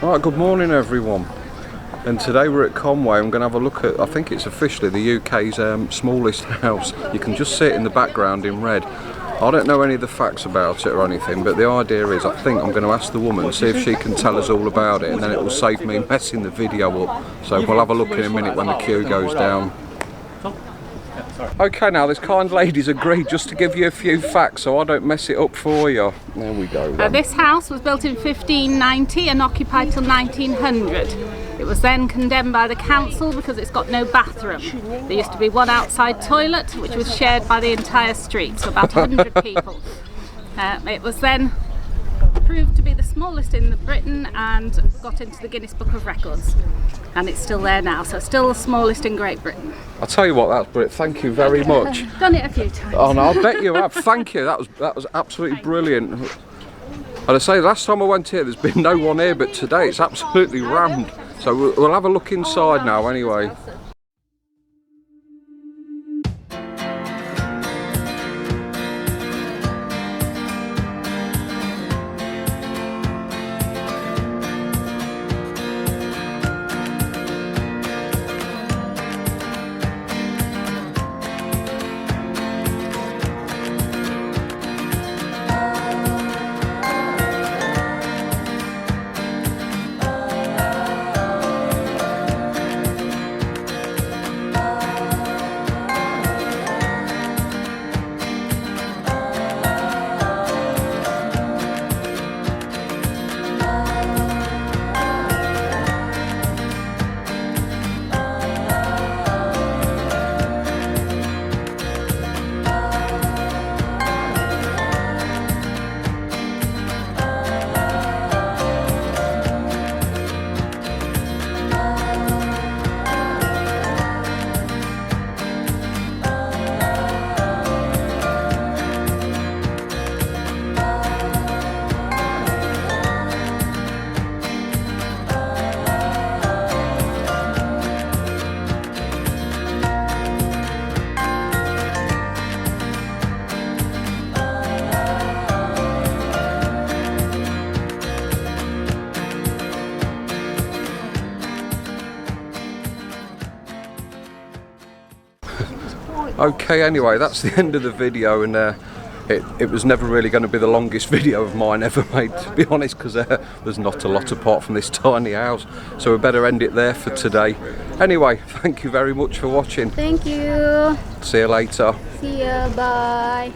Right, good morning everyone. And today we're at Conway. I'm going to have a look at, I think it's officially the UK's smallest house. You can just see it in the background in red. I don't know any of the facts about it or anything, but the idea is I think I'm going to ask the woman, see if she can tell us all about it, and then it will save me messing the video up. So we'll have a look in a minute when the queue goes down. Okay, now this kind lady's agreed just to give you a few facts so I don't mess it up for you. There we go. This house was built in 1590 and occupied till 1900. It was then condemned by the council because it's got no bathroom. There used to be one outside toilet which was shared by the entire street, so about 100 people. It was then proved to be the smallest in Britain and got into the Guinness Book of Records. And it's still there now, so still the smallest in Great Britain. I'll tell you what, that's brilliant. Thank you very much. Done it a few times. Oh no, I bet you have. Thank you. That was absolutely brilliant. And I say, last time I went here, there's been no one here, but today it's absolutely rammed. So we'll have a look inside now anyway. Okay, anyway, that's the end of the video, and it was never really going to be the longest video of mine ever made, to be honest, because there's not a lot apart from this tiny house, so we better end it there for today. Anyway, thank you very much for watching. Thank you. See you later. See ya, bye.